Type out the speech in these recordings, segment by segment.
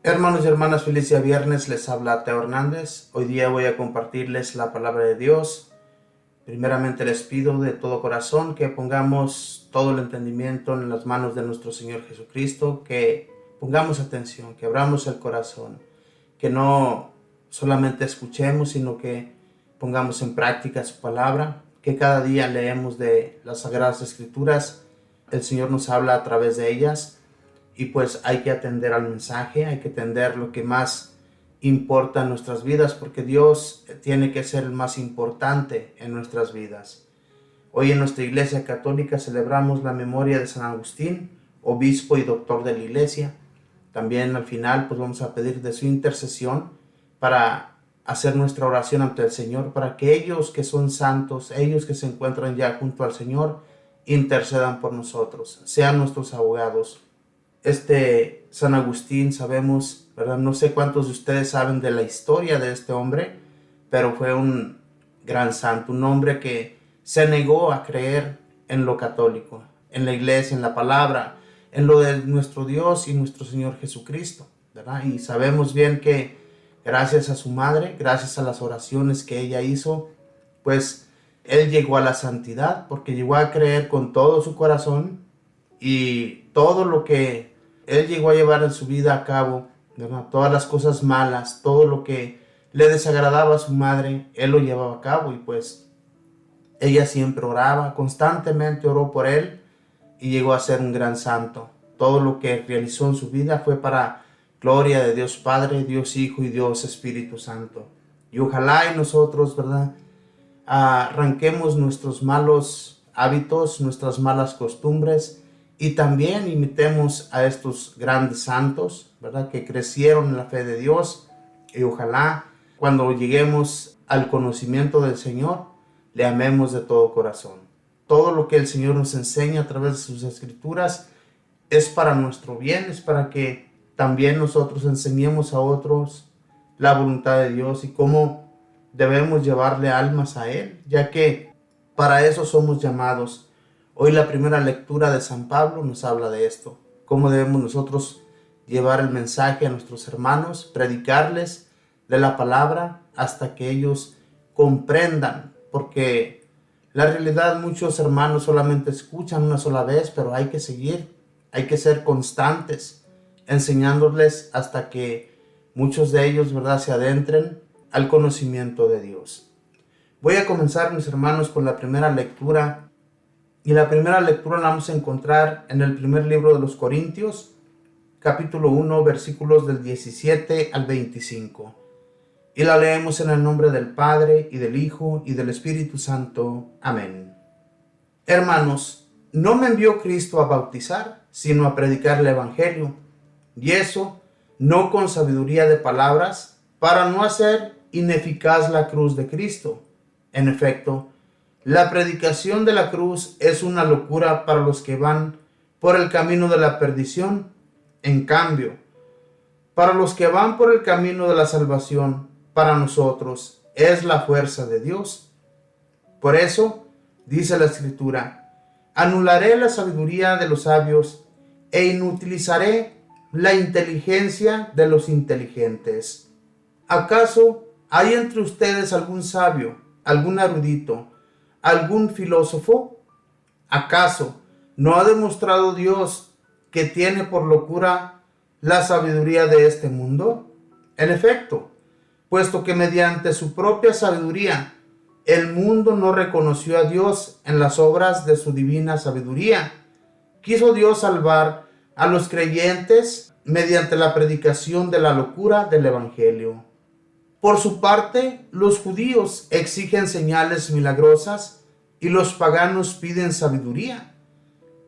Hermanos y hermanas, feliz día viernes, les habla Teo Hernández. Hoy día voy a compartirles la palabra de Dios. Primeramente les pido de todo corazón que pongamos todo el entendimiento en las manos de nuestro Señor Jesucristo, que pongamos atención, que abramos el corazón, que no solamente escuchemos, sino que pongamos en práctica su palabra, que cada día leemos de las Sagradas Escrituras, el Señor nos habla a través de ellas. Y pues hay que atender al mensaje, hay que atender lo que más importa en nuestras vidas, porque Dios tiene que ser el más importante en nuestras vidas. Hoy en nuestra Iglesia Católica celebramos la memoria de San Agustín, obispo y doctor de la Iglesia. También al final pues vamos a pedir de su intercesión para hacer nuestra oración ante el Señor, para que ellos que son santos, ellos que se encuentran ya junto al Señor, intercedan por nosotros, sean nuestros abogados. San Agustín, sabemos, ¿verdad? No sé cuántos de ustedes saben de la historia de este hombre, pero fue un gran santo, un hombre que se negó a creer en lo católico, en la iglesia, en la palabra, en lo de nuestro Dios y nuestro Señor Jesucristo, ¿verdad? Y sabemos bien que gracias a su madre, gracias a las oraciones que ella hizo, pues él llegó a la santidad, porque llegó a creer con todo su corazón y todo lo que él llegó a llevar en su vida a cabo, ¿verdad? Todas las cosas malas, todo lo que le desagradaba a su madre, él lo llevaba a cabo y pues ella siempre oraba, constantemente oró por él y llegó a ser un gran santo. Todo lo que realizó en su vida fue para gloria de Dios Padre, Dios Hijo y Dios Espíritu Santo. Y ojalá y nosotros, ¿verdad?, arranquemos nuestros malos hábitos, nuestras malas costumbres, y también imitemos a estos grandes santos, ¿verdad?, que crecieron en la fe de Dios. Y ojalá cuando lleguemos al conocimiento del Señor, le amemos de todo corazón. Todo lo que el Señor nos enseña a través de sus escrituras es para nuestro bien, es para que también nosotros enseñemos a otros la voluntad de Dios y cómo debemos llevarle almas a Él, ya que para eso somos llamados. Hoy la primera lectura de San Pablo nos habla de esto, cómo debemos nosotros llevar el mensaje a nuestros hermanos, predicarles de la palabra hasta que ellos comprendan, porque la realidad muchos hermanos solamente escuchan una sola vez, pero hay que seguir, hay que ser constantes, enseñándoles hasta que muchos de ellos, ¿verdad?, se adentren al conocimiento de Dios. Voy a comenzar, mis hermanos, con la primera lectura. Y la primera lectura la vamos a encontrar en el primer libro de los Corintios, capítulo 1, versículos del 17 al 25. Y la leemos en el nombre del Padre, y del Hijo, y del Espíritu Santo. Amén. Hermanos, no me envió Cristo a bautizar, sino a predicar el Evangelio, y eso no con sabiduría de palabras, para no hacer ineficaz la cruz de Cristo. En efecto, la predicación de la cruz es una locura para los que van por el camino de la perdición. En cambio, para los que van por el camino de la salvación, para nosotros es la fuerza de Dios. Por eso, dice la Escritura, anularé la sabiduría de los sabios e inutilizaré la inteligencia de los inteligentes. ¿Acaso hay entre ustedes algún sabio, algún erudito, algún filósofo? ¿Acaso no ha demostrado Dios que tiene por locura la sabiduría de este mundo? En efecto, puesto que mediante su propia sabiduría el mundo no reconoció a Dios en las obras de su divina sabiduría, quiso Dios salvar a los creyentes mediante la predicación de la locura del Evangelio. Por su parte, los judíos exigen señales milagrosas y los paganos piden sabiduría.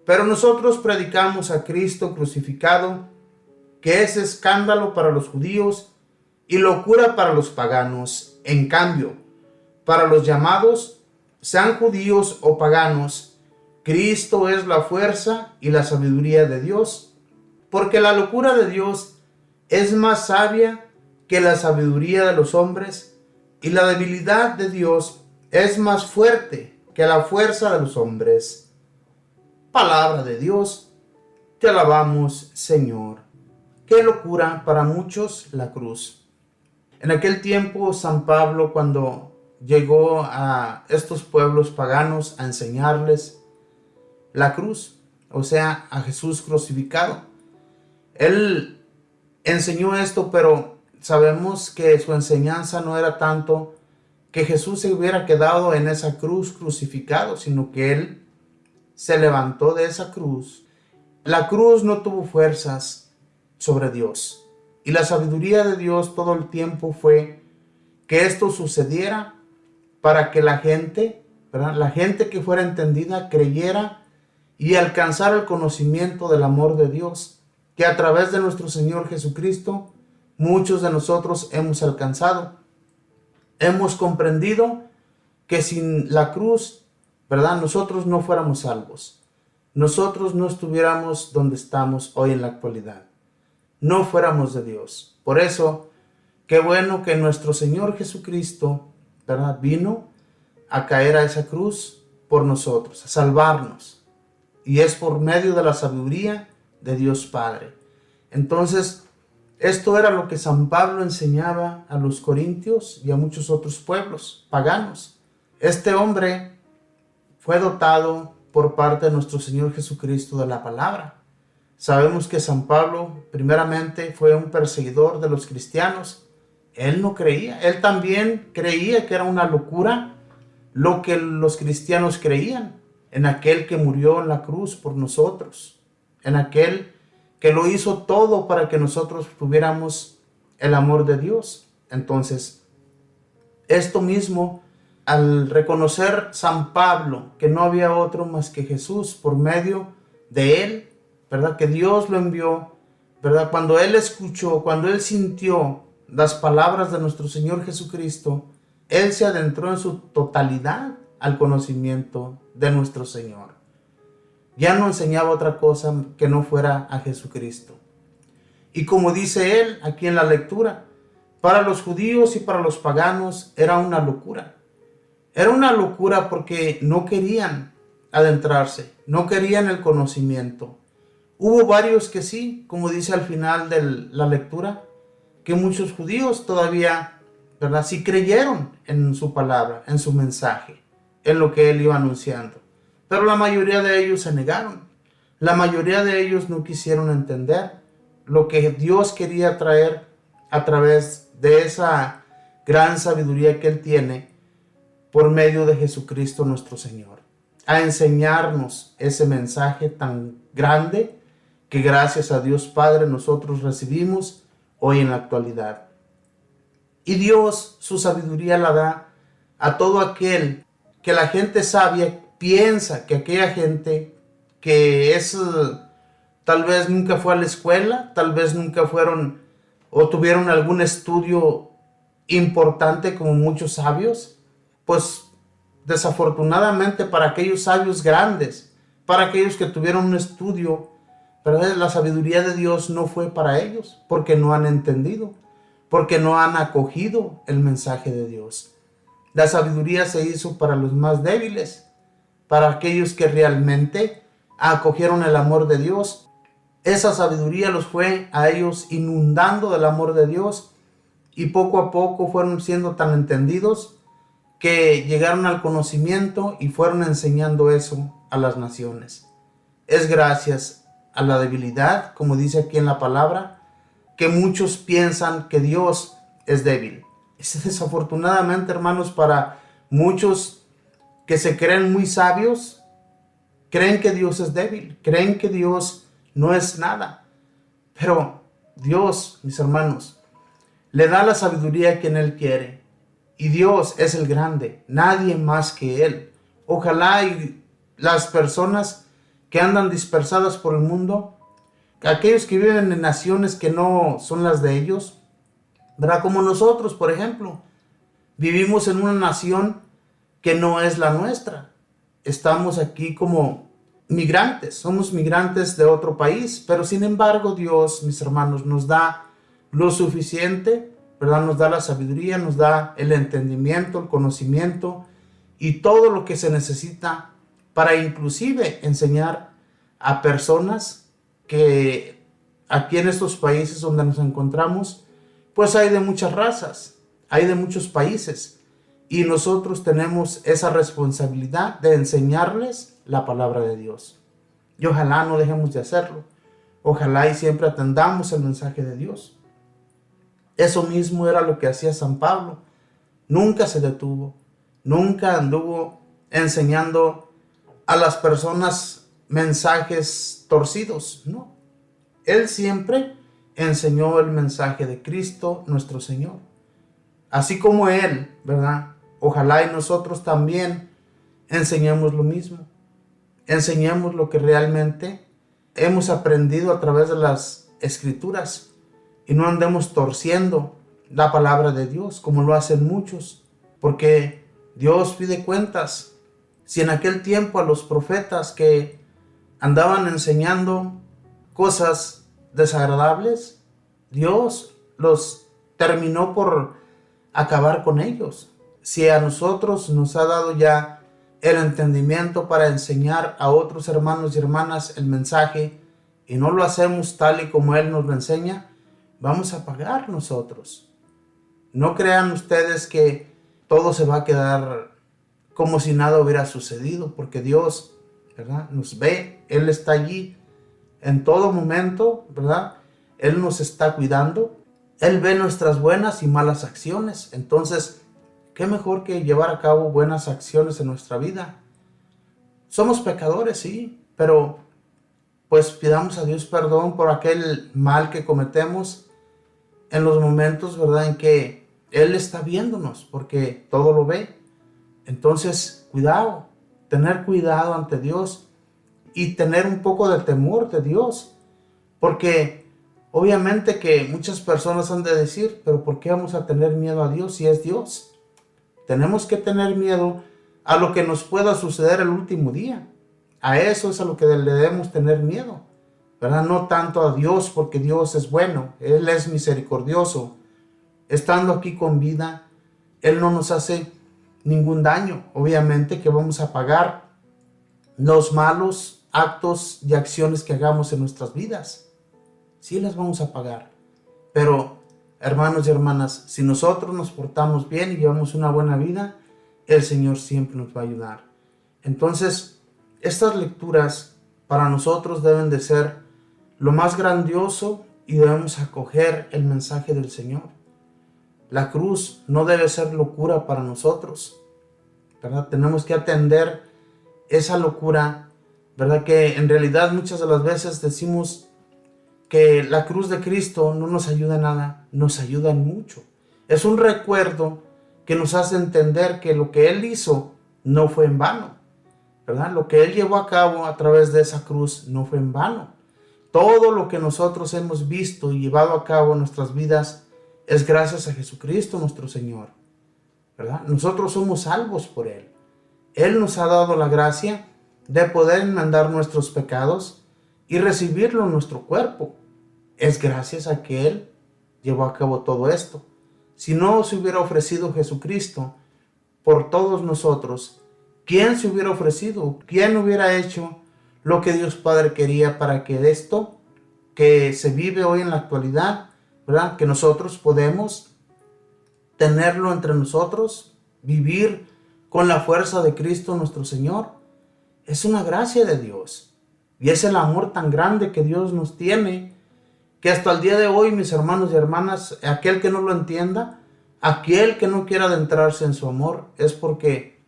Pero nosotros predicamos a Cristo crucificado, que es escándalo para los judíos y locura para los paganos. En cambio, para los llamados, sean judíos o paganos, Cristo es la fuerza y la sabiduría de Dios, porque la locura de Dios es más sabia que la sabiduría de los hombres, y la debilidad de Dios es más fuerte que la fuerza de los hombres. Palabra de Dios, te alabamos, Señor. ¿Qué locura para muchos la cruz? En aquel tiempo, San Pablo, cuando llegó a estos pueblos paganos a enseñarles la cruz, o sea, a Jesús crucificado, él enseñó esto, pero sabemos que su enseñanza no era tanto que Jesús se hubiera quedado en esa cruz crucificado, sino que él se levantó de esa cruz. La cruz no tuvo fuerzas sobre Dios. Y la sabiduría de Dios todo el tiempo fue que esto sucediera para que la gente, ¿verdad? La gente que fuera entendida creyera y alcanzara el conocimiento del amor de Dios, que a través de nuestro Señor Jesucristo muchos de nosotros hemos alcanzado. Hemos comprendido que sin la cruz, ¿verdad?, nosotros no fuéramos salvos. Nosotros no estuviéramos donde estamos hoy en la actualidad. No fuéramos de Dios. Por eso, qué bueno que nuestro Señor Jesucristo, ¿verdad?, vino a caer a esa cruz por nosotros, a salvarnos. Y es por medio de la sabiduría de Dios Padre. Entonces, esto era lo que San Pablo enseñaba a los corintios y a muchos otros pueblos paganos. Este hombre fue dotado por parte de nuestro Señor Jesucristo de la palabra. Sabemos que San Pablo primeramente fue un perseguidor de los cristianos. Él no creía, él también creía que era una locura lo que los cristianos creían en aquel que murió en la cruz por nosotros, en aquel que lo hizo todo para que nosotros tuviéramos el amor de Dios. Entonces, esto mismo, al reconocer San Pablo que no había otro más que Jesús por medio de él, ¿verdad?, que Dios lo envió, ¿verdad?, cuando él escuchó, cuando él sintió las palabras de nuestro Señor Jesucristo, él se adentró en su totalidad al conocimiento de nuestro Señor. Ya no enseñaba otra cosa que no fuera a Jesucristo. Y como dice él aquí en la lectura, para los judíos y para los paganos era una locura. Era una locura porque no querían adentrarse, no querían el conocimiento. Hubo varios que sí, como dice al final de la lectura, que muchos judíos todavía, ¿verdad?, sí creyeron en su palabra, en su mensaje, en lo que él iba anunciando. Pero la mayoría de ellos se negaron. La mayoría de ellos no quisieron entender lo que Dios quería traer a través de esa gran sabiduría que Él tiene por medio de Jesucristo nuestro Señor, a enseñarnos ese mensaje tan grande que gracias a Dios Padre nosotros recibimos hoy en la actualidad. Y Dios su sabiduría la da a todo aquel que la gente sabia piensa que aquella gente que es tal vez nunca fue a la escuela, tal vez nunca fueron o tuvieron algún estudio importante como muchos sabios, pues desafortunadamente para aquellos sabios grandes, para aquellos que tuvieron un estudio, pero la sabiduría de Dios no fue para ellos, porque no han entendido, porque no han acogido el mensaje de Dios. La sabiduría se hizo para los más débiles, para aquellos que realmente acogieron el amor de Dios. Esa sabiduría los fue a ellos inundando del amor de Dios y poco a poco fueron siendo tan entendidos que llegaron al conocimiento y fueron enseñando eso a las naciones. Es gracias a la debilidad, como dice aquí en la palabra, que muchos piensan que Dios es débil. Es desafortunadamente, hermanos, para muchos que se creen muy sabios, creen que Dios es débil, creen que Dios no es nada. Pero Dios, mis hermanos, le da la sabiduría a quien Él quiere. Y Dios es el grande, nadie más que Él. Ojalá y las personas que andan dispersadas por el mundo, aquellos que viven en naciones que no son las de ellos, ¿verdad?, como nosotros, por ejemplo, vivimos en una nación que no es la nuestra. Estamos aquí como migrantes, somos migrantes de otro país, pero sin embargo Dios, mis hermanos, nos da lo suficiente, ¿verdad?, nos da la sabiduría, nos da el entendimiento, el conocimiento y todo lo que se necesita para inclusive enseñar a personas que aquí en estos países donde nos encontramos, pues hay de muchas razas, hay de muchos países, y nosotros tenemos esa responsabilidad de enseñarles la palabra de Dios. Y ojalá no dejemos de hacerlo. Ojalá y siempre atendamos el mensaje de Dios. Eso mismo era lo que hacía San Pablo. Nunca se detuvo, nunca anduvo enseñando a las personas mensajes torcidos, no. Él siempre enseñó el mensaje de Cristo nuestro Señor. Así como Él, ¿verdad? Ojalá y nosotros también enseñemos lo mismo. Enseñemos lo que realmente hemos aprendido a través de las Escrituras y no andemos torciendo la palabra de Dios como lo hacen muchos, porque Dios pide cuentas. Si en aquel tiempo a los profetas que andaban enseñando cosas desagradables, Dios los terminó por acabar con ellos. Si a nosotros nos ha dado ya el entendimiento para enseñar a otros hermanos y hermanas el mensaje y no lo hacemos tal y como Él nos lo enseña, vamos a pagar nosotros. No crean ustedes que todo se va a quedar como si nada hubiera sucedido, porque Dios, ¿verdad?, nos ve. Él está allí en todo momento, ¿verdad? Él nos está cuidando. Él ve nuestras buenas y malas acciones. Entonces, ¿qué mejor que llevar a cabo buenas acciones en nuestra vida? Somos pecadores, sí, pero pues pidamos a Dios perdón por aquel mal que cometemos en los momentos, ¿verdad?, en que Él está viéndonos, porque todo lo ve. Entonces, cuidado, tener cuidado ante Dios y tener un poco de temor de Dios, porque obviamente que muchas personas han de decir, pero ¿por qué vamos a tener miedo a Dios si es Dios? Tenemos que tener miedo a lo que nos pueda suceder el último día. A eso es a lo que le debemos tener miedo, ¿verdad? No tanto a Dios, porque Dios es bueno, Él es misericordioso. Estando aquí con vida, Él no nos hace ningún daño. Obviamente que vamos a pagar los malos actos y acciones que hagamos en nuestras vidas. Sí las vamos a pagar. Pero, hermanos y hermanas, si nosotros nos portamos bien y llevamos una buena vida, el Señor siempre nos va a ayudar. Entonces, estas lecturas para nosotros deben de ser lo más grandioso y debemos acoger el mensaje del Señor. La cruz no debe ser locura para nosotros, ¿verdad? Tenemos que atender esa locura, ¿verdad? Que en realidad muchas de las veces decimos que la cruz de Cristo no nos ayuda en nada, nos ayuda en mucho. Es un recuerdo que nos hace entender que lo que Él hizo no fue en vano, ¿verdad? Lo que Él llevó a cabo a través de esa cruz no fue en vano. Todo lo que nosotros hemos visto y llevado a cabo en nuestras vidas es gracias a Jesucristo nuestro Señor, ¿verdad? Nosotros somos salvos por Él. Él nos ha dado la gracia de poder enmendar nuestros pecados y recibirlo en nuestro cuerpo. Es gracias a que Él llevó a cabo todo esto. Si no se hubiera ofrecido Jesucristo por todos nosotros, ¿quién se hubiera ofrecido? ¿Quién hubiera hecho lo que Dios Padre quería para que esto que se vive hoy en la actualidad, ¿verdad?, que nosotros podemos tenerlo entre nosotros, vivir con la fuerza de Cristo nuestro Señor? Es una gracia de Dios. Y es el amor tan grande que Dios nos tiene, que hasta el día de hoy, mis hermanos y hermanas, aquel que no lo entienda, aquel que no quiera adentrarse en su amor, es porque,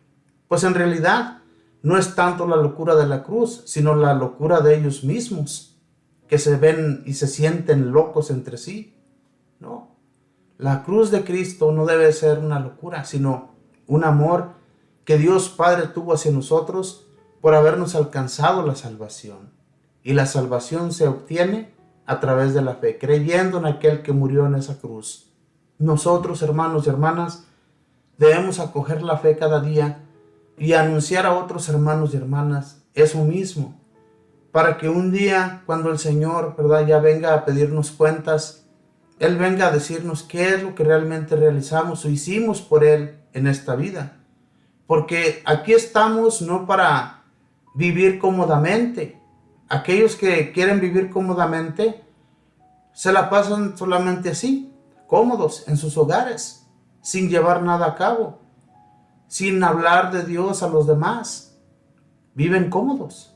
pues en realidad, no es tanto la locura de la cruz, sino la locura de ellos mismos, que se ven y se sienten locos entre sí. No, la cruz de Cristo no debe ser una locura, sino un amor que Dios Padre tuvo hacia nosotros por habernos alcanzado la salvación. Y la salvación se obtiene a través de la fe, creyendo en aquel que murió en esa cruz. Nosotros, hermanos y hermanas, debemos acoger la fe cada día y anunciar a otros hermanos y hermanas eso mismo, para que un día, cuando el Señor, ¿verdad?, ya venga a pedirnos cuentas, Él venga a decirnos qué es lo que realmente realizamos o hicimos por Él en esta vida. Porque aquí estamos no para vivir cómodamente. Aquellos que quieren vivir cómodamente, se la pasan solamente así, cómodos en sus hogares, sin llevar nada a cabo, sin hablar de Dios a los demás. Viven cómodos,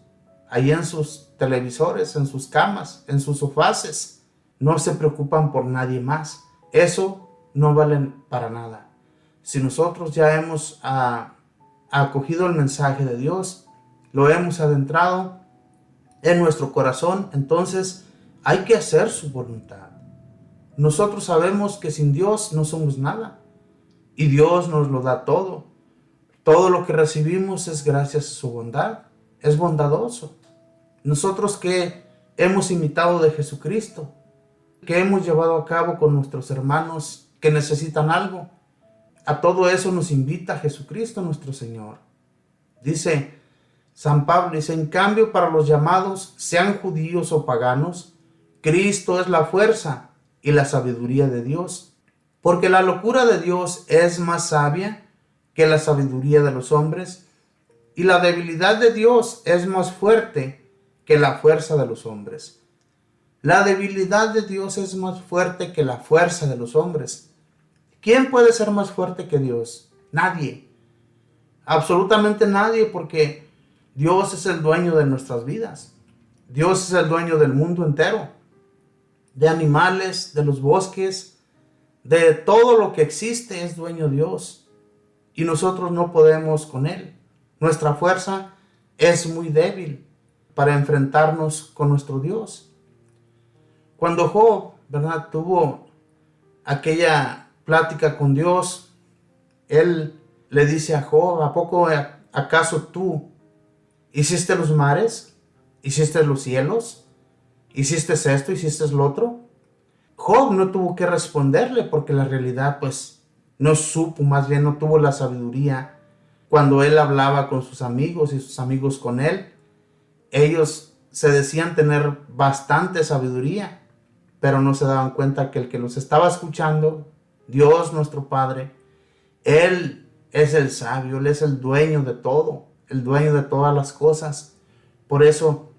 ahí en sus televisores, en sus camas, en sus sofás. No se preocupan por nadie más. Eso no vale para nada. Si nosotros ya hemos acogido el mensaje de Dios, lo hemos adentrado en nuestro corazón, entonces hay que hacer su voluntad. Nosotros sabemos que sin Dios no somos nada, y Dios nos lo da todo. Todo lo que recibimos es gracias a su bondad, es bondadoso. Nosotros que hemos imitado de Jesucristo, que hemos llevado a cabo con nuestros hermanos que necesitan algo, a todo eso nos invita Jesucristo nuestro Señor. Dice San Pablo, dice, en cambio para los llamados, sean judíos o paganos, Cristo es la fuerza y la sabiduría de Dios, porque la locura de Dios es más sabia que la sabiduría de los hombres, y la debilidad de Dios es más fuerte que la fuerza de los hombres. La debilidad de Dios es más fuerte que la fuerza de los hombres. ¿Quién puede ser más fuerte que Dios? Nadie. Absolutamente nadie, porque Dios es el dueño de nuestras vidas. Dios es el dueño del mundo entero, de animales, de los bosques, de todo lo que existe es dueño Dios. Y nosotros no podemos con Él. Nuestra fuerza es muy débil para enfrentarnos con nuestro Dios. Cuando Job, ¿verdad?, tuvo aquella plática con Dios, Él le dice a Job, ¿a poco acaso tú hiciste los mares? ¿Hiciste los cielos? ¿Hiciste esto? ¿Hiciste lo otro? Job no tuvo que responderle porque la realidad pues no supo, más bien no tuvo la sabiduría. Cuando él hablaba con sus amigos y sus amigos con él, ellos se decían tener bastante sabiduría, pero no se daban cuenta que el que los estaba escuchando, Dios nuestro Padre, Él es el sabio, Él es el dueño de todo, el dueño de todas las cosas. Por eso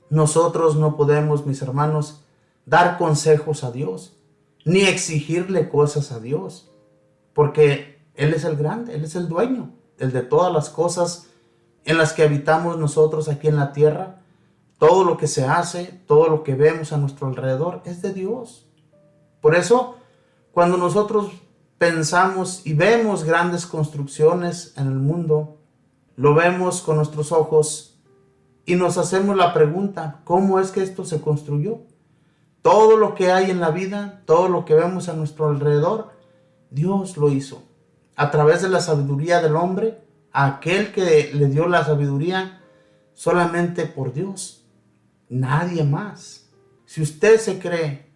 nosotros no podemos, mis hermanos, dar consejos a Dios, ni exigirle cosas a Dios, porque Él es el grande, Él es el dueño, el de todas las cosas en las que habitamos nosotros aquí en la tierra. Todo lo que se hace, todo lo que vemos a nuestro alrededor es de Dios. Por eso, cuando nosotros pensamos y vemos grandes construcciones en el mundo, lo vemos con nuestros ojos y nos hacemos la pregunta, ¿cómo es que esto se construyó? Todo lo que hay en la vida, todo lo que vemos a nuestro alrededor, Dios lo hizo. A través de la sabiduría del hombre, a aquel que le dio la sabiduría solamente por Dios, nadie más. Si usted se cree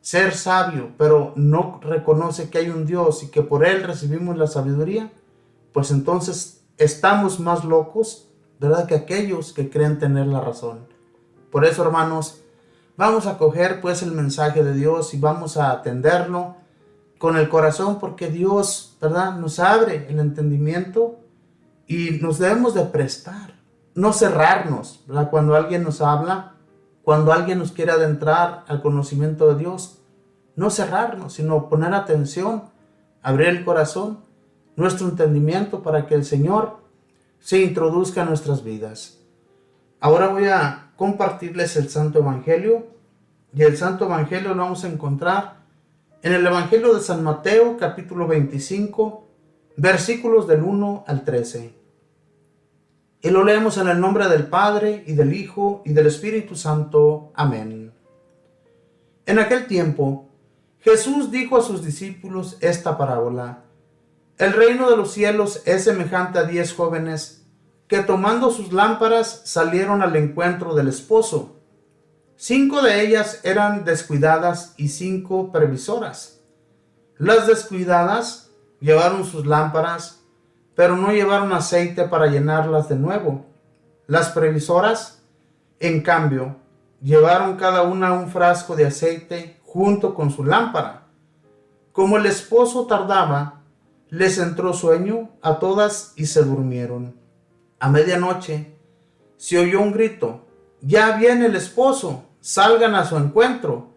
ser sabio, pero no reconoce que hay un Dios y que por Él recibimos la sabiduría, pues entonces estamos más locos, ¿verdad?, que aquellos que creen tener la razón. Por eso, hermanos, vamos a coger pues el mensaje de Dios y vamos a atenderlo con el corazón, porque Dios, ¿verdad?, nos abre el entendimiento y nos debemos de prestar, no cerrarnos, ¿verdad? Cuando alguien nos habla, cuando alguien nos quiere adentrar al conocimiento de Dios, no cerrarnos, sino poner atención, abrir el corazón, nuestro entendimiento para que el Señor se introduzca en nuestras vidas. Ahora voy a compartirles el Santo Evangelio, y el Santo Evangelio lo vamos a encontrar en el Evangelio de San Mateo, capítulo 25, versículos del 1 al 13. Y lo leemos en el nombre del Padre, y del Hijo, y del Espíritu Santo. Amén. En aquel tiempo, Jesús dijo a sus discípulos esta parábola: El reino de los cielos es semejante a 10 jóvenes que, tomando sus lámparas, salieron al encuentro del esposo. 5 de ellas eran descuidadas y 5 previsoras. Las descuidadas llevaron sus lámparas, pero no llevaron aceite para llenarlas de nuevo. Las previsoras, en cambio, llevaron cada una un frasco de aceite junto con su lámpara. Como el esposo tardaba, les entró sueño a todas y se durmieron. A medianoche se oyó un grito: «¡Ya viene el esposo! ¡Salgan a su encuentro!».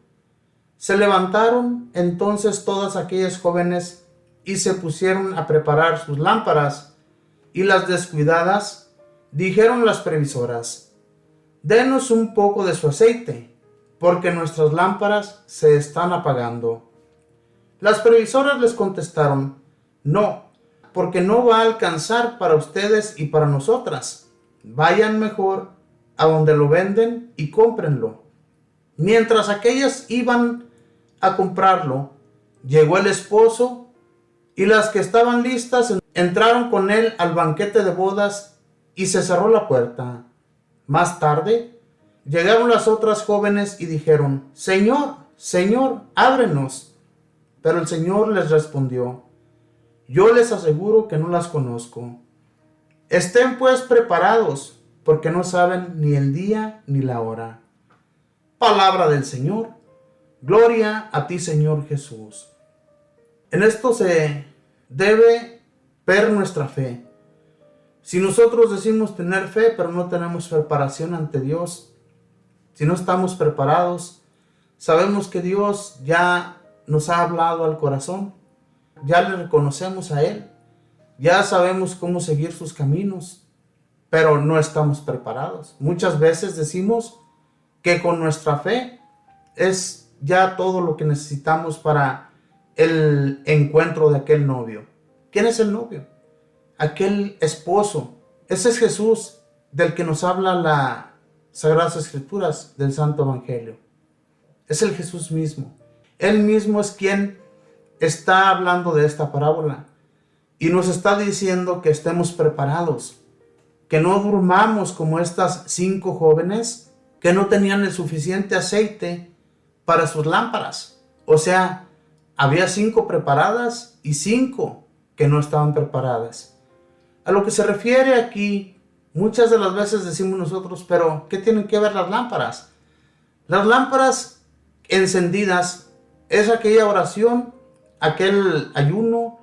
Se levantaron entonces todas aquellas jóvenes y se pusieron a preparar sus lámparas, y las descuidadas dijeron las previsoras: denos un poco de su aceite, porque nuestras lámparas se están apagando. Las previsoras les contestaron: no, porque no va a alcanzar para ustedes y para nosotras. Vayan mejor a donde lo venden y cómprenlo. Mientras aquellas iban a comprarlo, llegó el esposo, y las que estaban listas entraron con él al banquete de bodas, y se cerró la puerta. Más tarde llegaron las otras jóvenes y dijeron: Señor, Señor, ábrenos. Pero el Señor les respondió: yo les aseguro que no las conozco. Estén pues preparados, porque no saben ni el día ni la hora. Palabra del Señor. Gloria a ti, Señor Jesús. En esto se debe ver nuestra fe. Si nosotros decimos tener fe, pero no tenemos preparación ante Dios, si no estamos preparados, sabemos que Dios ya nos ha hablado al corazón, ya le reconocemos a Él, ya sabemos cómo seguir sus caminos, pero no estamos preparados. Muchas veces decimos que con nuestra fe es ya todo lo que necesitamos para el encuentro de aquel novio. ¿Quién es el novio? Aquel esposo. Ese es Jesús, del que nos habla las Sagradas Escrituras del Santo Evangelio. Es el Jesús mismo. Él mismo es quien está hablando de esta parábola y nos está diciendo que estemos preparados, que no durmamos como estas 5 jóvenes que no tenían el suficiente aceite para sus lámparas. O sea, había 5 preparadas y 5 que no estaban preparadas. A lo que se refiere aquí, muchas de las veces decimos nosotros: pero ¿qué tienen que ver las lámparas? Las lámparas encendidas es aquella oración, aquel ayuno,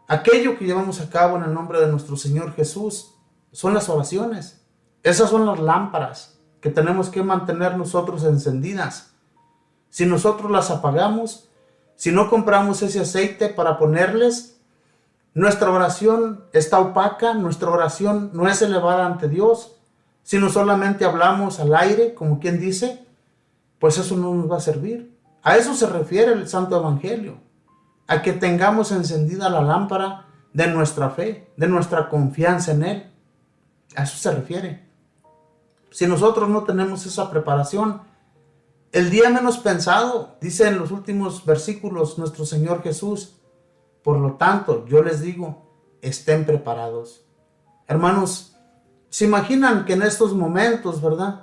aquello que llevamos a cabo en el nombre de nuestro Señor Jesús. Son las oraciones. Esas son las lámparas que tenemos que mantener nosotros encendidas. Si nosotros las apagamos, si no compramos ese aceite para ponerles, nuestra oración está opaca, nuestra oración no es elevada ante Dios. Si no solamente hablamos al aire, como quien dice, pues eso no nos va a servir. A eso se refiere el Santo Evangelio, a que tengamos encendida la lámpara de nuestra fe, de nuestra confianza en Él. A eso se refiere. Si nosotros no tenemos esa preparación, el día menos pensado, dice en los últimos versículos nuestro Señor Jesús: por lo tanto, yo les digo, estén preparados. Hermanos, ¿se imaginan que en estos momentos, verdad?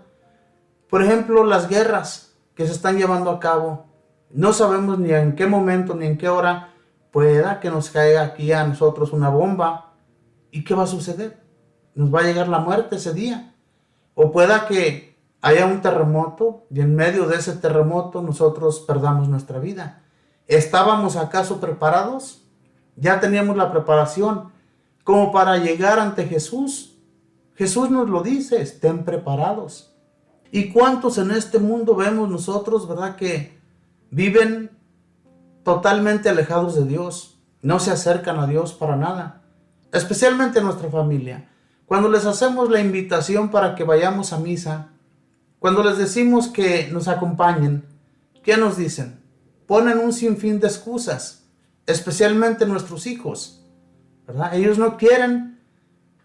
Por ejemplo, las guerras que se están llevando a cabo, no sabemos ni en qué momento ni en qué hora pueda que nos caiga aquí a nosotros una bomba. ¿Y qué va a suceder? Nos va a llegar la muerte ese día. O pueda que haya un terremoto y en medio de ese terremoto nosotros perdamos nuestra vida. ¿Estábamos acaso preparados? Ya teníamos la preparación como para llegar ante Jesús. Jesús nos lo dice: estén preparados. ¿Y cuántos en este mundo vemos nosotros, verdad, que viven totalmente alejados de Dios? No se acercan a Dios para nada, especialmente nuestra familia. Cuando les hacemos la invitación para que vayamos a misa, cuando les decimos que nos acompañen, ¿qué nos dicen? Ponen un sinfín de excusas, especialmente nuestros hijos, ¿verdad? Ellos no quieren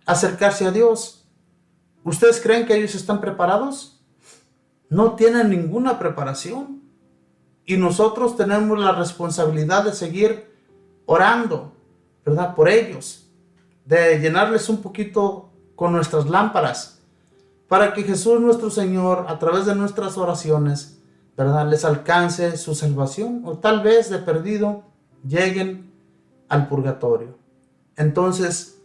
acercarse a Dios. ¿Ustedes creen que ellos están preparados? No tienen ninguna preparación. Y nosotros tenemos la responsabilidad de seguir orando, ¿verdad? Por ellos, de llenarles un poquito con nuestras lámparas, para que Jesús nuestro Señor, a través de nuestras oraciones, ¿verdad?, les alcance su salvación, o tal vez de perdido lleguen al purgatorio. Entonces,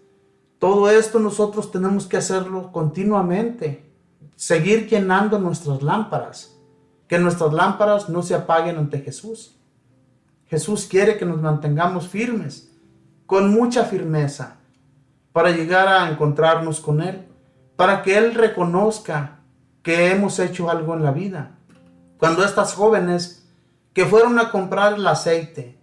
todo esto nosotros tenemos que hacerlo continuamente, seguir llenando nuestras lámparas, que nuestras lámparas no se apaguen ante Jesús. Jesús quiere que nos mantengamos firmes, con mucha firmeza, para llegar a encontrarnos con Él, para que Él reconozca que hemos hecho algo en la vida. Cuando estas jóvenes que fueron a comprar el aceite.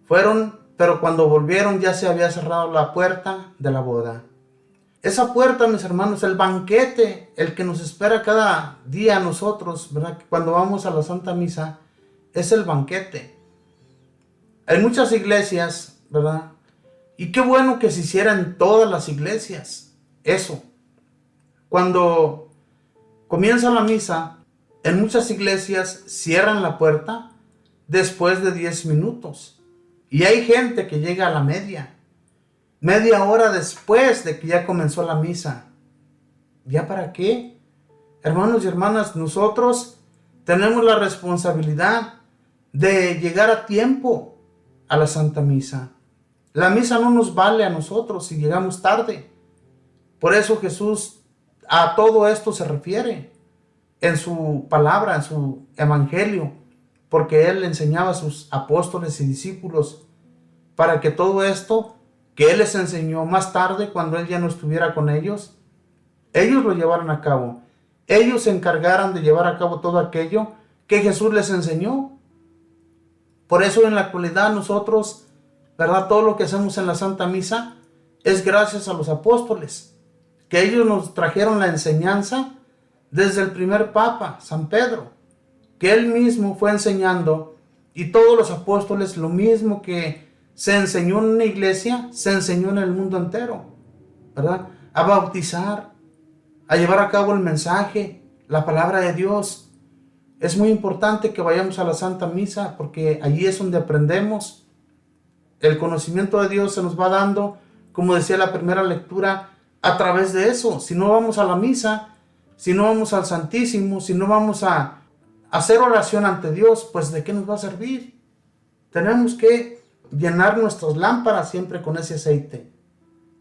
Pero cuando volvieron ya se había cerrado la puerta de la boda. Esa puerta, mis hermanos, el banquete, el que nos espera cada día a nosotros, ¿verdad? Cuando vamos a la Santa Misa, es el banquete. Hay muchas iglesias, ¿verdad? Y qué bueno que se hiciera en todas las iglesias eso. Cuando comienza la misa, en muchas iglesias cierran la puerta después de 10 minutos. Y hay gente que llega a la media hora después de que ya comenzó la misa. ¿Ya para qué? Hermanos y hermanas, nosotros tenemos la responsabilidad de llegar a tiempo a la Santa Misa. La misa no nos vale a nosotros si llegamos tarde. Por eso Jesús a todo esto se refiere en su palabra, en su evangelio, porque Él enseñaba a sus apóstoles y discípulos para que todo esto que Él les enseñó más tarde, cuando Él ya no estuviera con ellos lo llevaran a cabo. Ellos se encargaran de llevar a cabo todo aquello que Jesús les enseñó. Por eso en la actualidad nosotros, ¿verdad? Todo lo que hacemos en la Santa Misa es gracias a los apóstoles, que ellos nos trajeron la enseñanza desde el primer Papa, San Pedro, que él mismo fue enseñando, y todos los apóstoles lo mismo que se enseñó en una iglesia, se enseñó en el mundo entero, ¿verdad? A bautizar, a llevar a cabo el mensaje, la palabra de Dios. Es muy importante que vayamos a la Santa Misa porque allí es donde aprendemos. El conocimiento de Dios se nos va dando, como decía la primera lectura, a través de eso. Si no vamos a la misa, si no vamos al Santísimo, si no vamos a hacer oración ante Dios, pues ¿de qué nos va a servir? Tenemos que llenar nuestras lámparas siempre con ese aceite.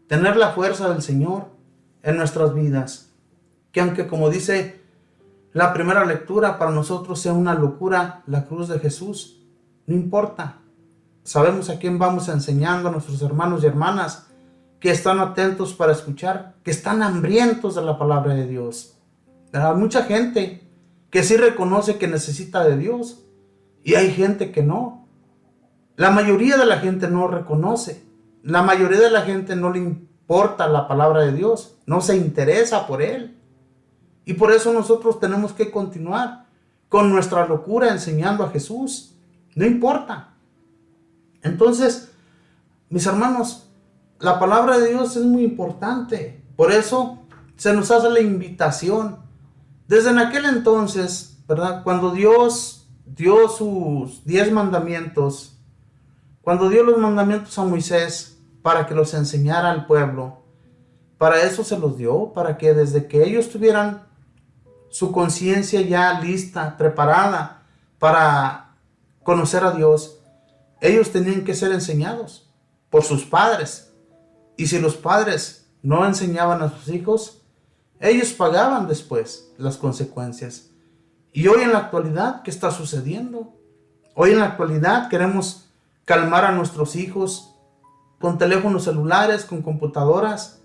Tener la fuerza del Señor en nuestras vidas. Que aunque, como dice la primera lectura, para nosotros sea una locura la cruz de Jesús, no importa. Sabemos a quién vamos enseñando, a nuestros hermanos y hermanas que están atentos para escuchar, que están hambrientos de la palabra de Dios. Hay mucha gente que sí reconoce que necesita de Dios y hay gente que no. La mayoría de la gente no reconoce. La mayoría de la gente no le importa la palabra de Dios, no se interesa por Él. Y por eso nosotros tenemos que continuar con nuestra locura enseñando a Jesús. No importa. Entonces, mis hermanos, la palabra de Dios es muy importante. Por eso se nos hace la invitación. Desde en aquel entonces, ¿verdad? Cuando Dios dio sus 10 mandamientos, cuando dio los mandamientos a Moisés para que los enseñara al pueblo, para eso se los dio, para que desde que ellos tuvieran su conciencia ya lista, preparada para conocer a Dios, ellos tenían que ser enseñados por sus padres. Y si los padres no enseñaban a sus hijos, ellos pagaban después las consecuencias. Y hoy en la actualidad, ¿qué está sucediendo? Hoy en la actualidad queremos calmar a nuestros hijos con teléfonos celulares, con computadoras.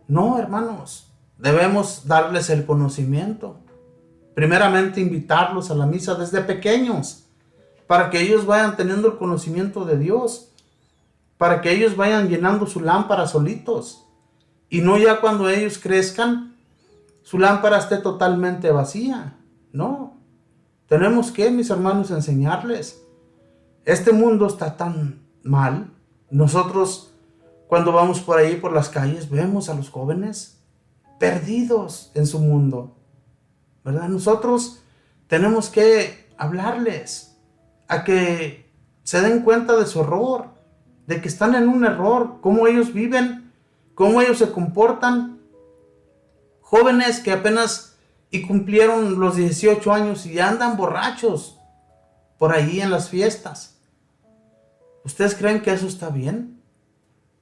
No, hermanos, debemos darles el conocimiento. Primeramente, invitarlos a la misa desde pequeños, para que ellos vayan teniendo el conocimiento de Dios, para que ellos vayan llenando su lámpara solitos, y no ya cuando ellos crezcan, su lámpara esté totalmente vacía. No, tenemos que, mis hermanos, enseñarles. Este mundo está tan mal. Nosotros, cuando vamos por ahí, por las calles, vemos a los jóvenes perdidos en su mundo, ¿verdad? Nosotros tenemos que hablarles a que se den cuenta de su error, de que están en un error, cómo ellos viven, cómo ellos se comportan. Jóvenes que apenas cumplieron los 18 años y ya andan borrachos por ahí en las fiestas. ¿Ustedes creen que eso está bien?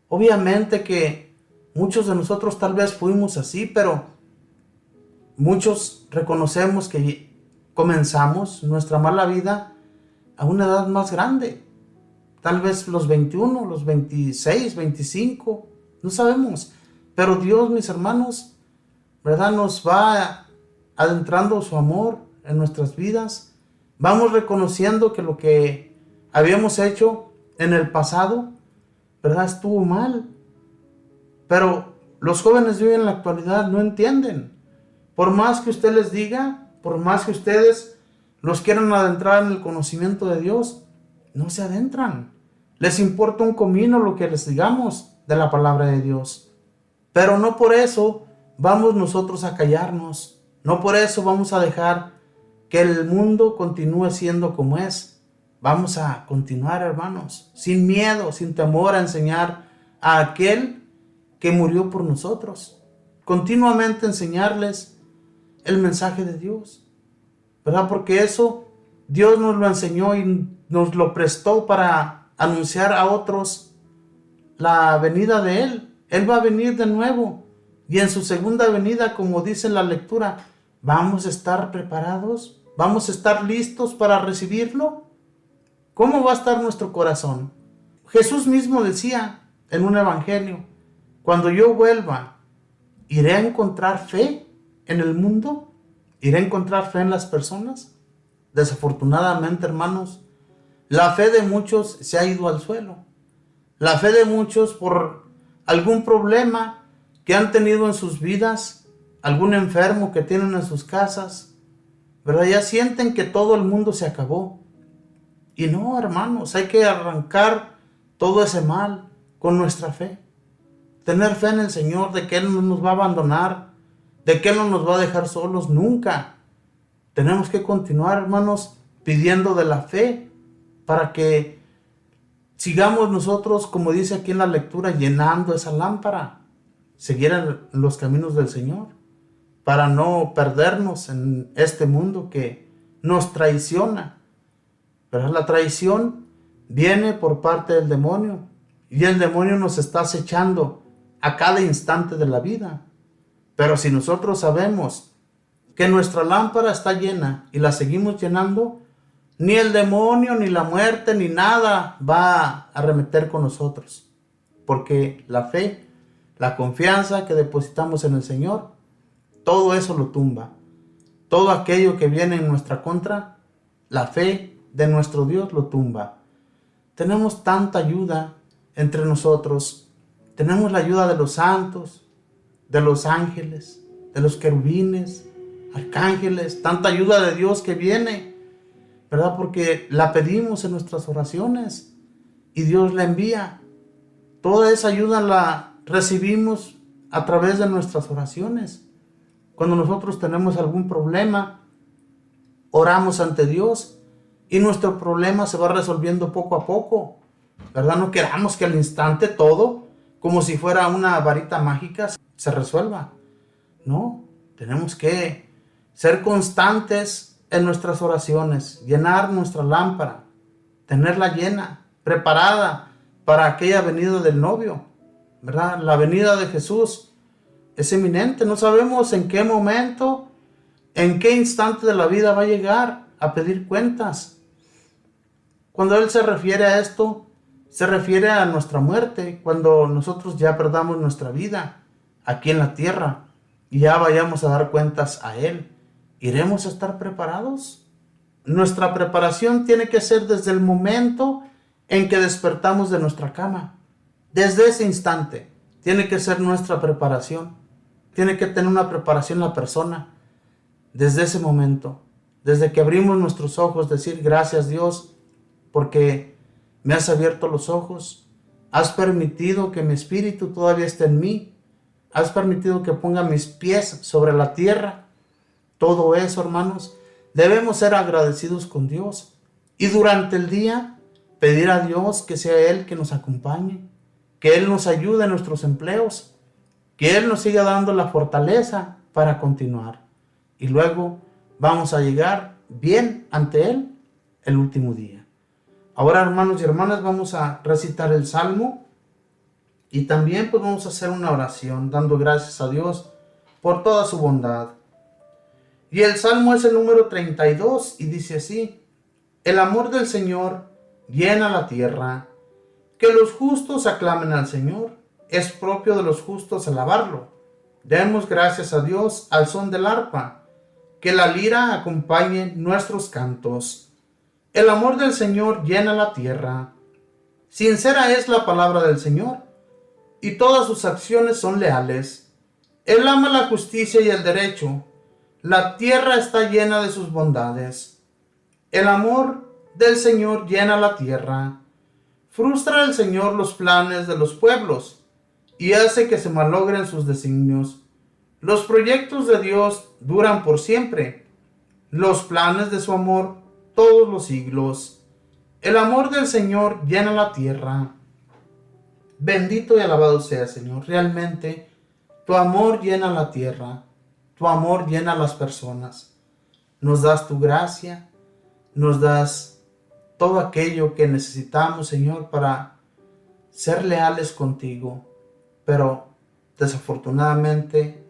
Obviamente que muchos de nosotros tal vez fuimos así, pero muchos reconocemos que comenzamos nuestra mala vida a una edad más grande. Tal vez los 21, los 26, 25, no sabemos. Pero Dios, mis hermanos, ¿verdad? Nos va adentrando su amor en nuestras vidas, Vamos reconociendo que lo que habíamos hecho en el pasado, ¿verdad?, estuvo mal. Pero los jóvenes de hoy en la actualidad no entienden. Por más que usted les diga, por más que ustedes los quieran adentrar en el conocimiento de Dios, no se adentran. Les importa un comino lo que les digamos de la palabra de Dios. Pero no por eso vamos nosotros a callarnos. No por eso vamos a dejar que el mundo continúe siendo como es. Vamos a continuar, hermanos, sin miedo, sin temor, a enseñar a aquel que murió por nosotros. Continuamente enseñarles el mensaje de Dios, ¿verdad? Porque eso Dios nos lo enseñó y nos lo prestó para anunciar a otros la venida de Él. Él va a venir de nuevo y en su segunda venida, como dice la lectura, ¿vamos a estar preparados? ¿Vamos a estar listos para recibirlo? ¿Cómo va a estar nuestro corazón? Jesús mismo decía en un evangelio, cuando yo vuelva, ¿iré a encontrar fe en el mundo? ¿Iré a encontrar fe en las personas? Desafortunadamente, hermanos, la fe de muchos se ha ido al suelo. La fe de muchos por algún problema que han tenido en sus vidas, algún enfermo que tienen en sus casas, ¿verdad? Ya sienten que todo el mundo se acabó. Y no, hermanos, hay que arrancar todo ese mal con nuestra fe. Tener fe en el Señor, de que Él no nos va a abandonar, de que Él no nos va a dejar solos nunca. Tenemos que continuar, hermanos, pidiendo de la fe para que sigamos nosotros, como dice aquí en la lectura, llenando esa lámpara, seguir en los caminos del Señor, para no perdernos en este mundo que nos traiciona. Pero la traición viene por parte del demonio, y el demonio nos está acechando a cada instante de la vida. Pero si nosotros sabemos que nuestra lámpara está llena y la seguimos llenando, ni el demonio, ni la muerte, ni nada va a arremeter con nosotros. Porque la fe, la confianza que depositamos en el Señor, todo eso lo tumba. Todo aquello que viene en nuestra contra, la fe de nuestro Dios lo tumba. Tenemos tanta ayuda entre nosotros. Tenemos la ayuda de los santos, de los ángeles, de los querubines, arcángeles, tanta ayuda de Dios que viene, ¿verdad? Porque la pedimos en nuestras oraciones y Dios la envía. Toda esa ayuda la recibimos a través de nuestras oraciones. Cuando nosotros tenemos algún problema, oramos ante Dios y nuestro problema se va resolviendo poco a poco, ¿verdad? No queramos que al instante todo, como si fuera una varita mágica, se resuelva. No, tenemos que ser constantes en nuestras oraciones, llenar nuestra lámpara, tenerla llena, preparada para aquella venida del novio, ¿verdad? La venida de Jesús es inminente. No sabemos en qué momento, en qué instante de la vida va a llegar a pedir cuentas. Cuando Él se refiere a esto, se refiere a nuestra muerte, cuando nosotros ya perdamos nuestra vida aquí en la tierra y ya vayamos a dar cuentas a Él. ¿Iremos a estar preparados? Nuestra preparación tiene que ser desde el momento en que despertamos de nuestra cama. Desde ese instante tiene que ser nuestra preparación. Tiene que tener una preparación la persona. Desde ese momento, desde que abrimos nuestros ojos, decir gracias Dios, porque me has abierto los ojos, has permitido que mi espíritu todavía esté en mí, has permitido que ponga mis pies sobre la tierra. Todo eso, hermanos, debemos ser agradecidos con Dios y durante el día pedir a Dios que sea Él que nos acompañe, que Él nos ayude en nuestros empleos, que Él nos siga dando la fortaleza para continuar. Y luego vamos a llegar bien ante Él el último día. Ahora, hermanos y hermanas, vamos a recitar el Salmo y también pues vamos a hacer una oración dando gracias a Dios por toda su bondad. Y el Salmo es el número 32 y dice así: el amor del Señor llena la tierra, que los justos aclamen al Señor, es propio de los justos alabarlo. Demos gracias a Dios al son del arpa, que la lira acompañe nuestros cantos. El amor del Señor llena la tierra. Sincera es la palabra del Señor, y todas sus acciones son leales. Él ama la justicia y el derecho. La tierra está llena de sus bondades. El amor del Señor llena la tierra. Frustra el Señor los planes de los pueblos y hace que se malogren sus designios. Los proyectos de Dios duran por siempre, los planes de su amor todos los siglos. El amor del Señor llena la tierra. Bendito y alabado sea, Señor. Realmente, tu amor llena la tierra, tu amor llena las personas. Nos das tu gracia, nos das todo aquello que necesitamos, Señor, para ser leales contigo. Pero desafortunadamente,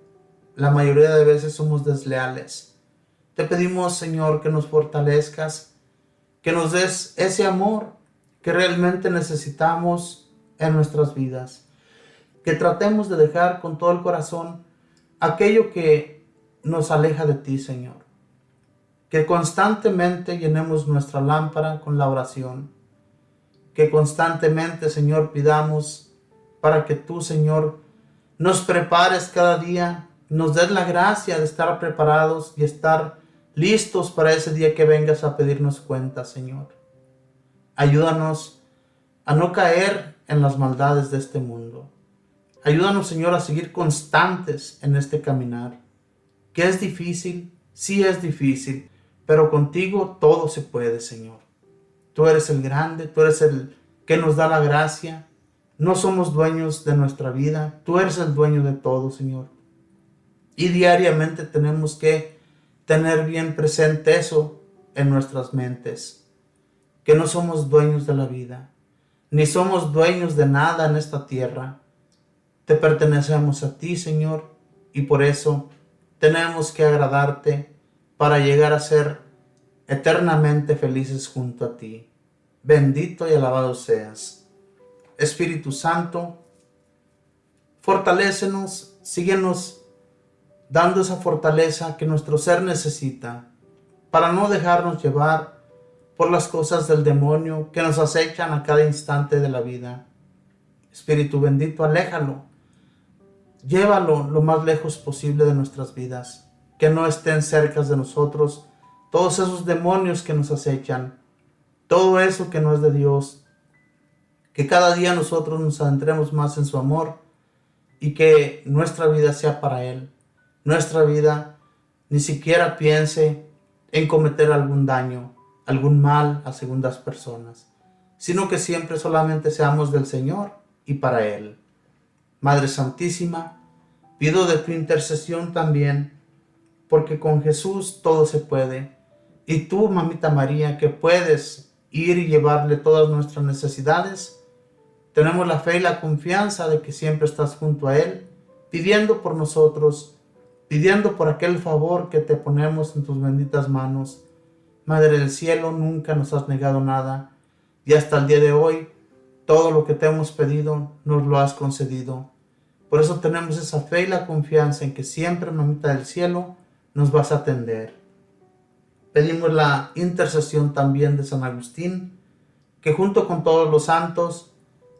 la mayoría de veces somos desleales. Te pedimos, Señor, que nos fortalezcas, que nos des ese amor que realmente necesitamos en nuestras vidas. Que tratemos de dejar con todo el corazón aquello que nos aleja de ti, Señor. Que constantemente llenemos nuestra lámpara con la oración. Que constantemente, Señor, pidamos para que tú, Señor, nos prepares cada día, nos des la gracia de estar preparados y estar listos para ese día que vengas a pedirnos cuenta, Señor. Ayúdanos a no caer en las maldades de este mundo. Ayúdanos, Señor, a seguir constantes en este caminar. Que es difícil, sí es difícil, pero contigo todo se puede, Señor. Tú eres el grande, tú eres el que nos da la gracia. No somos dueños de nuestra vida, tú eres el dueño de todo, Señor. Y diariamente tenemos que tener bien presente eso en nuestras mentes, que no somos dueños de la vida, ni somos dueños de nada en esta tierra. Te pertenecemos a ti, Señor, y por eso tenemos que agradarte para llegar a ser eternamente felices junto a ti. Bendito y alabado seas. Espíritu Santo, fortalécenos, síguenos dando esa fortaleza que nuestro ser necesita para no dejarnos llevar por las cosas del demonio que nos acechan a cada instante de la vida. Espíritu bendito, aléjalo, llévalo lo más lejos posible de nuestras vidas, que no estén cerca de nosotros todos esos demonios que nos acechan, todo eso que no es de Dios. Que cada día nosotros nos adentremos más en su amor y que nuestra vida sea para Él. Nuestra vida ni siquiera piense en cometer algún daño, algún mal a segundas personas, sino que siempre solamente seamos del Señor y para Él. Madre Santísima, pido de tu intercesión también, porque con Jesús todo se puede. Y tú, Mamita María, que puedes ir y llevarle todas nuestras necesidades, tenemos la fe y la confianza de que siempre estás junto a Él, pidiendo por nosotros, pidiendo por aquel favor que te ponemos en tus benditas manos. Madre del cielo, nunca nos has negado nada, y hasta el día de hoy, todo lo que te hemos pedido, nos lo has concedido. Por eso tenemos esa fe y la confianza en que siempre, Mamita del cielo, nos vas a atender. Pedimos la intercesión también de San Agustín, que junto con todos los santos,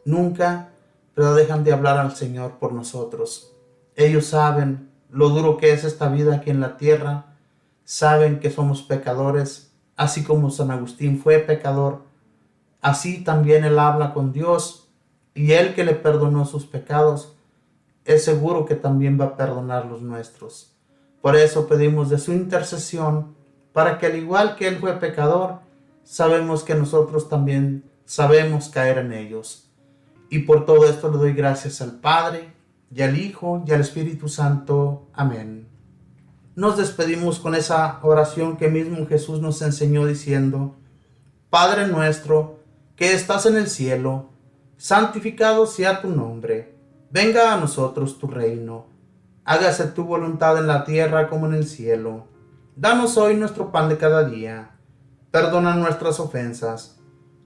nunca dejan de hablar al Señor por nosotros. Ellos saben lo duro que es esta vida aquí en la tierra, saben que somos pecadores, así como San Agustín fue pecador, así también él habla con Dios, y Él que le perdonó sus pecados, es seguro que también va a perdonar los nuestros. Por eso pedimos de su intercesión, para que al igual que Él fue pecador, sabemos que nosotros también sabemos caer en ellos. Y por todo esto le doy gracias al Padre, y al Hijo, y al Espíritu Santo. Amén. Nos despedimos con esa oración que mismo Jesús nos enseñó diciendo: Padre nuestro, que estás en el cielo, santificado sea tu nombre. Venga a nosotros tu reino. Hágase tu voluntad en la tierra como en el cielo. Danos hoy nuestro pan de cada día. Perdona nuestras ofensas,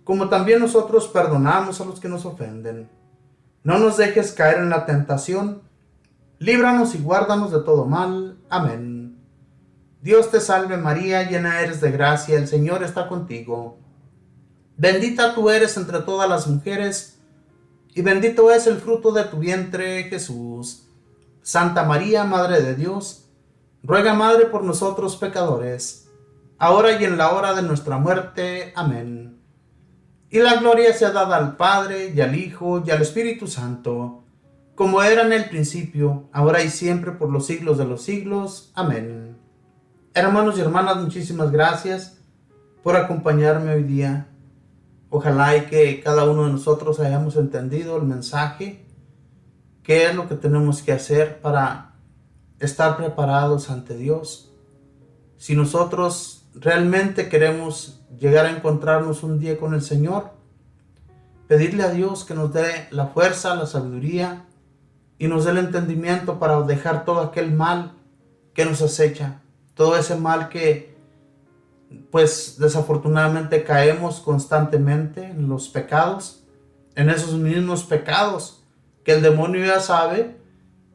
como también nosotros perdonamos a los que nos ofenden. No nos dejes caer en la tentación. Líbranos y guárdanos de todo mal. Amén. Dios te salve María, llena eres de gracia, el Señor está contigo. Bendita tú eres entre todas las mujeres, y bendito es el fruto de tu vientre, Jesús. Santa María, Madre de Dios, ruega, Madre, por nosotros pecadores, ahora y en la hora de nuestra muerte. Amén. Y la gloria sea dada al Padre, y al Hijo, y al Espíritu Santo, como era en el principio, ahora y siempre, por los siglos de los siglos. Amén. Hermanos y hermanas, muchísimas gracias por acompañarme hoy día. Ojalá y que cada uno de nosotros hayamos entendido el mensaje, qué es lo que tenemos que hacer para estar preparados ante Dios. Si nosotros realmente queremos llegar a encontrarnos un día con el Señor, pedirle a Dios que nos dé la fuerza, la sabiduría y nos dé el entendimiento para dejar todo aquel mal que nos acecha, todo ese mal que pues desafortunadamente caemos constantemente en los pecados, en esos mismos pecados que el demonio ya sabe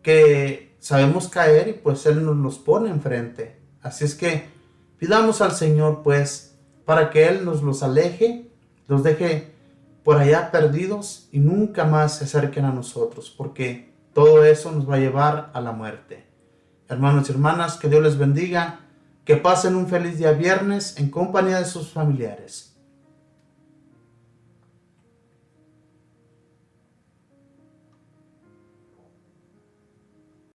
que sabemos caer y pues Él nos los pone enfrente. Así es que pidamos al Señor pues para que Él nos los aleje, los deje por allá perdidos y nunca más se acerquen a nosotros, porque todo eso nos va a llevar a la muerte. Hermanos y hermanas, que Dios les bendiga. Que pasen un feliz día viernes en compañía de sus familiares.